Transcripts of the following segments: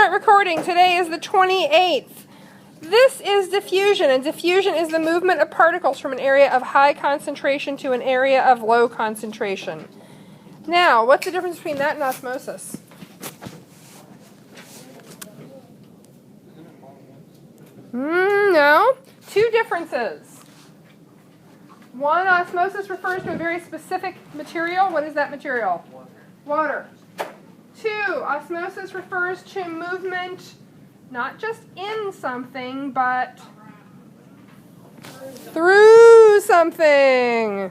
start recording. Today is the 28th. This is diffusion, and diffusion is the movement of particles from an area of high concentration to an area of low concentration. Now, what's the difference between that and osmosis? No. Two differences. One, osmosis refers to a very specific material. What is that material? Water. Two, osmosis refers to movement not just in something, but through something.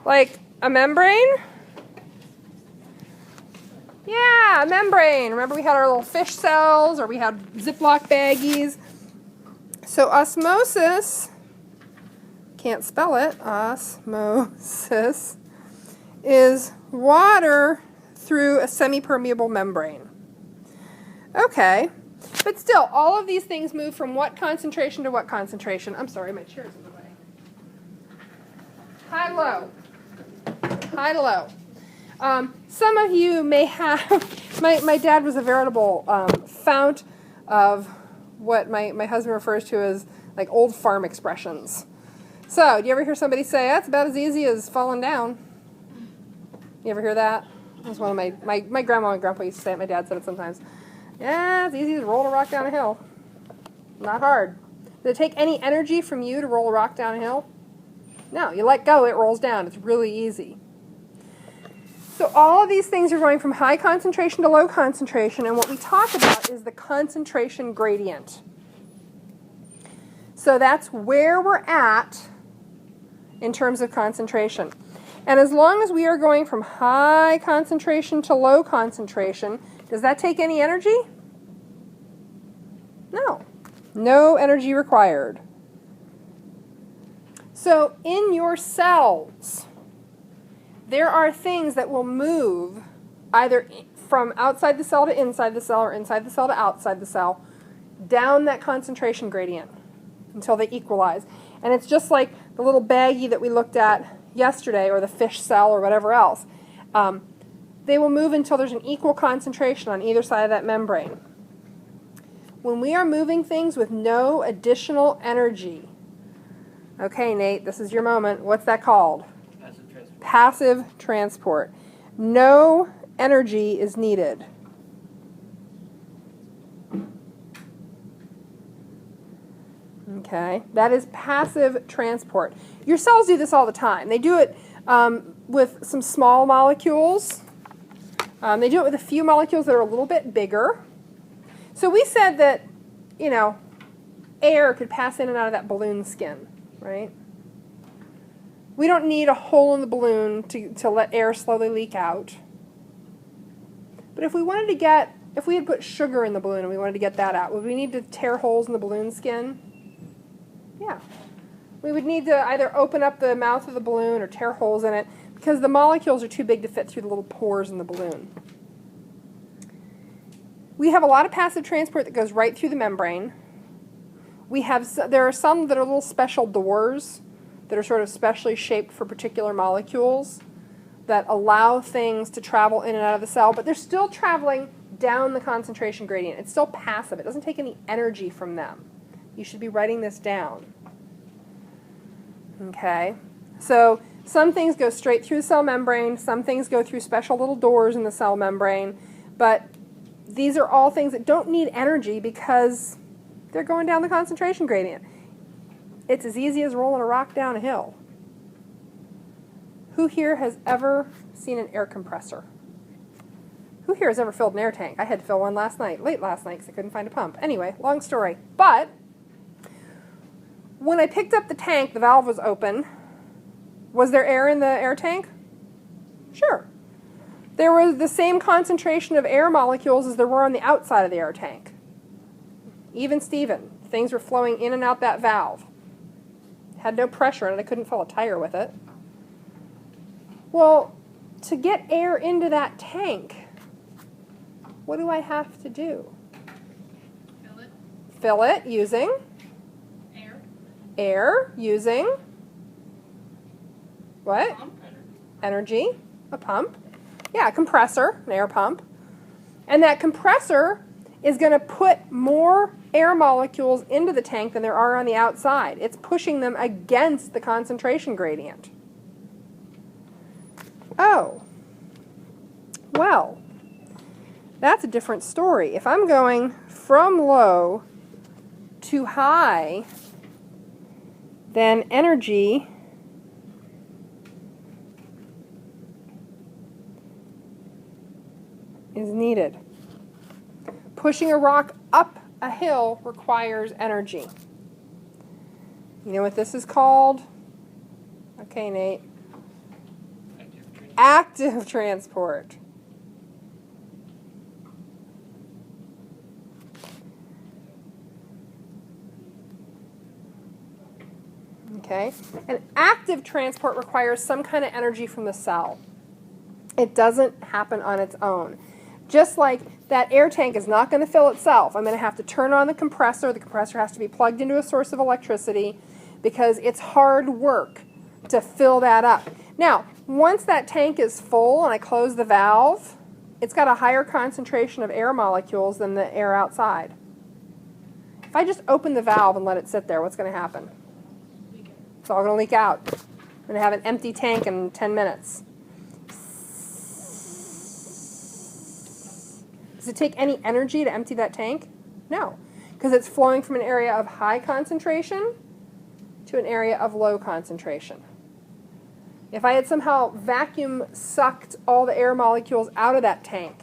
Like a membrane? Yeah, a membrane. Remember we had our little fish cells, or we had Ziploc baggies. So osmosis, can't spell it, osmosis, is water through a semi-permeable membrane. Okay, but still, all of these things move from what concentration to what concentration? I'm sorry, my chair's in the way. High, low. High to low. Some of you may have, my dad was a veritable fount of what my husband refers to as like old farm expressions. So, do you ever hear somebody say, that's about as easy as falling down? You ever hear that? That was one of my grandma and grandpa used to say it. My dad said it sometimes. Yeah, it's easy as rolling a rock down a hill. Not hard. Did it take any energy from you to roll a rock down a hill? No, you let go, it rolls down. It's really easy. So all of these things are going from high concentration to low concentration, and what we talk about is the concentration gradient. So that's where we're at in terms of concentration. And as long as we are going from high concentration to low concentration, does that take any energy? No. No energy required. So in your cells, there are things that will move either from outside the cell to inside the cell or inside the cell to outside the cell down that concentration gradient until they equalize. And it's just like the little baggie that we looked at yesterday, or the fish cell, or whatever else. They will move until there's an equal concentration on either side of that membrane. When we are moving things with no additional energy, okay, Nate, this is your moment. What's that called? Passive transport. Passive transport. No energy is needed. Okay, that is passive transport. Your cells do this all the time. They do it with some small molecules. They do it with a few molecules that are a little bit bigger. So we said that, air could pass in and out of that balloon skin, right? We don't need a hole in the balloon to let air slowly leak out. But if we had put sugar in the balloon and we wanted to get that out, would we need to tear holes in the balloon skin? Yeah. We would need to either open up the mouth of the balloon or tear holes in it because the molecules are too big to fit through the little pores in the balloon. We have a lot of passive transport that goes right through the membrane. There are some that are little special doors that are sort of specially shaped for particular molecules that allow things to travel in and out of the cell, but they're still traveling down the concentration gradient. It's still passive. It doesn't take any energy from them. You should be writing this down. Okay, so some things go straight through the cell membrane, some things go through special little doors in the cell membrane, but these are all things that don't need energy because they're going down the concentration gradient. It's as easy as rolling a rock down a hill. Who here has ever seen an air compressor? Who here has ever filled an air tank? I had to fill one late last night because I couldn't find a pump. Anyway, long story. But when I picked up the tank, the valve was open. Was there air in the air tank? Sure. There was the same concentration of air molecules as there were on the outside of the air tank. Even Steven. Things were flowing in and out that valve. Had no pressure in it. I couldn't fill a tire with it. Well, to get air into that tank, what do I have to do? Fill it. Fill it using? Air. Air using? What? Pump. Energy. A pump. Yeah, a compressor, an air pump. And that compressor is going to put more air molecules into the tank than there are on the outside. It's pushing them against the concentration gradient. Oh, well, that's a different story. If I'm going from low to high, then energy is needed. Pushing a rock up a hill requires energy. You know what this is called? Okay, Nate. Active transport. Okay, and active transport requires some kind of energy from the cell. It doesn't happen on its own. Just like that air tank is not going to fill itself. I'm going to have to turn on the compressor. The compressor has to be plugged into a source of electricity because it's hard work to fill that up. Now, once that tank is full and I close the valve, it's got a higher concentration of air molecules than the air outside. If I just open the valve and let it sit there, what's going to happen? It's all going to leak out. I'm going to have an empty tank in 10 minutes. Does it take any energy to empty that tank? No, because it's flowing from an area of high concentration to an area of low concentration. If I had somehow vacuum sucked all the air molecules out of that tank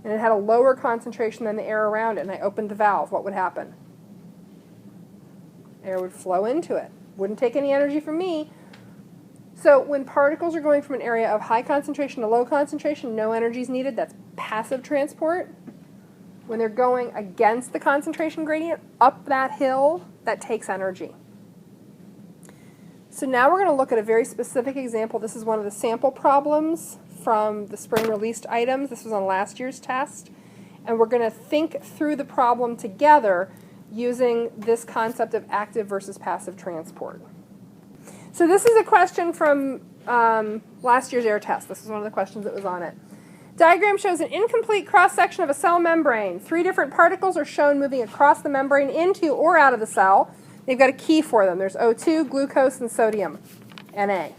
and it had a lower concentration than the air around it and I opened the valve, what would happen? Air would flow into it. Wouldn't take any energy from me. So when particles are going from an area of high concentration to low concentration, no energy is needed. That's passive transport. When they're going against the concentration gradient up that hill, that takes energy. So now we're going to look at a very specific example. This is one of the sample problems from the spring released items. This was on last year's test. And we're going to think through the problem together using this concept of active versus passive transport. So this is a question from last year's air test. This is one of the questions that was on it. Diagram shows an incomplete cross-section of a cell membrane. 3 different particles are shown moving across the membrane into or out of the cell. They've got a key for them. There's O2, glucose, and sodium, Na.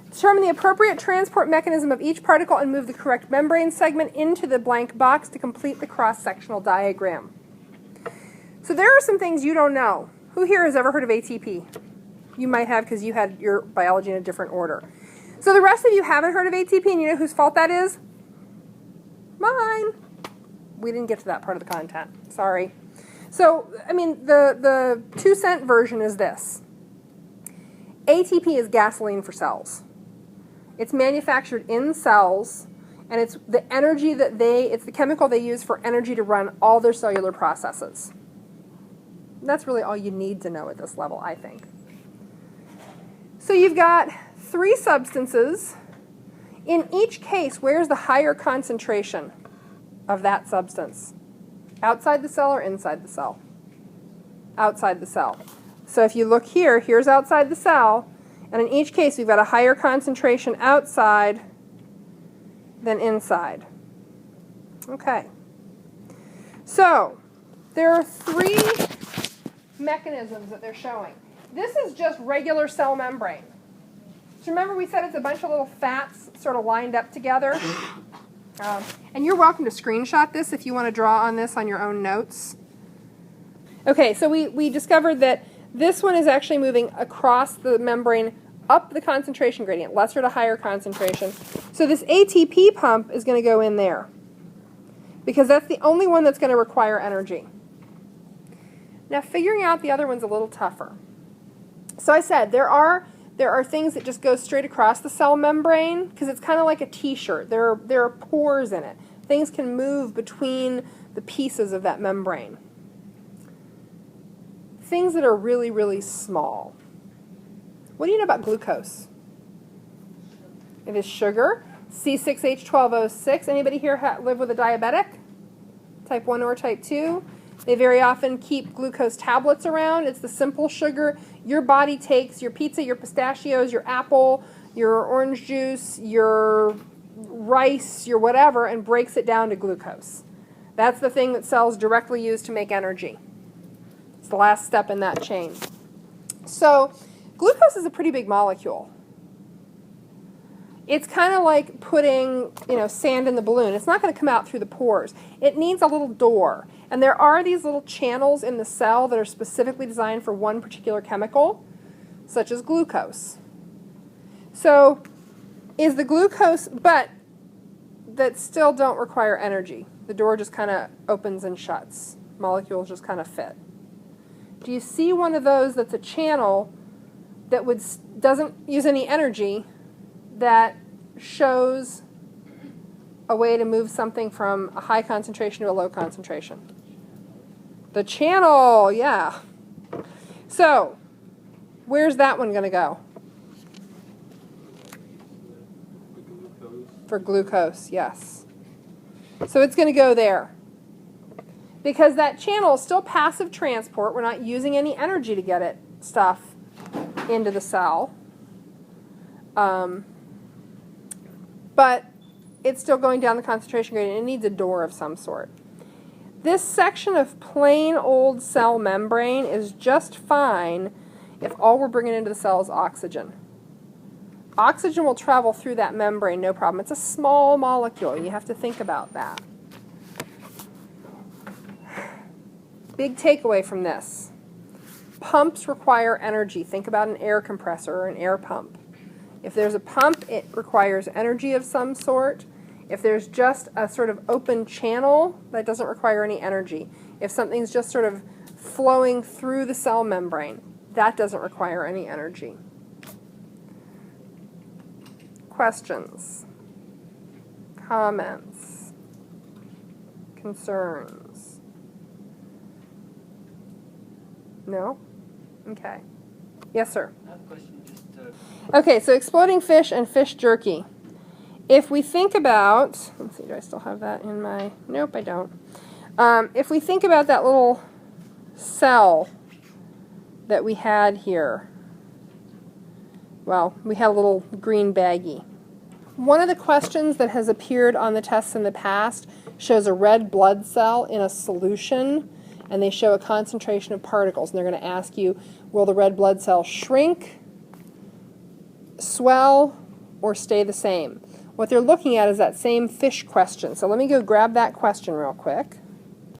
Determine the appropriate transport mechanism of each particle and move the correct membrane segment into the blank box to complete the cross-sectional diagram. So there are some things you don't know. Who here has ever heard of ATP? You might have because you had your biology in a different order. So the rest of you haven't heard of ATP, and you know whose fault that is? Mine. We didn't get to that part of the content. Sorry. So, I mean, the 2-cent version is this. ATP is gasoline for cells. It's manufactured in cells, and it's the energy that it's the chemical they use for energy to run all their cellular processes. That's really all you need to know at this level, I think. So you've got 3 substances. In each case, where's the higher concentration of that substance? Outside the cell or inside the cell? Outside the cell. So if you look here, here's outside the cell, and in each case we've got a higher concentration outside than inside. Okay. So there are 3 mechanisms that they're showing. This is just regular cell membrane. So remember we said it's a bunch of little fats sort of lined up together? And you're welcome to screenshot this if you want to draw on this on your own notes. Okay, so we discovered that this one is actually moving across the membrane up the concentration gradient, lesser to higher concentration. So this ATP pump is going to go in there because that's the only one that's going to require energy. Now figuring out the other one's a little tougher. So I said there are things that just go straight across the cell membrane because it's kind of like a t-shirt. There are pores in it. Things can move between the pieces of that membrane. Things that are really, really small. What do you know about glucose? It is sugar. C6H12O6. Anybody here live with a diabetic? Type 1 or type 2? They very often keep glucose tablets around. It's the simple sugar your body takes, your pizza, your pistachios, your apple, your orange juice, your rice, your whatever, and breaks it down to glucose. That's the thing that cells directly use to make energy. It's the last step in that chain. So glucose is a pretty big molecule. It's kind of like putting, sand in the balloon. It's not going to come out through the pores. It needs a little door. And there are these little channels in the cell that are specifically designed for one particular chemical, such as glucose. So is the glucose, but that still don't require energy. The door just kind of opens and shuts. Molecules just kind of fit. Do you see one of those that's a channel that doesn't use any energy, that shows a way to move something from a high concentration to a low concentration? The channel, yeah. So, where's that one going to go? For glucose, yes. So it's going to go there. Because that channel is still passive transport. We're not using any energy to get stuff into the cell. But it's still going down the concentration gradient. It needs a door of some sort. This section of plain old cell membrane is just fine if all we're bringing into the cell is oxygen. Oxygen will travel through that membrane, no problem. It's a small molecule. You have to think about that. Big takeaway from this. Pumps require energy. Think about an air compressor or an air pump. If there's a pump, it requires energy of some sort. If there's just a sort of open channel, that doesn't require any energy. If something's just sort of flowing through the cell membrane, that doesn't require any energy. Questions? Comments? Concerns? No? Okay. Yes, sir. I have a question. Okay, so exploding fish and fish jerky. If we think about, let's see, do I still have that in my, nope, I don't. If we think about that little cell that we had here, well, we had a little green baggie. One of the questions that has appeared on the tests in the past shows a red blood cell in a solution, and they show a concentration of particles, and they're going to ask you, will the red blood cell shrink, swell, or stay the same? What they're looking at is that same fish question. So let me go grab that question real quick.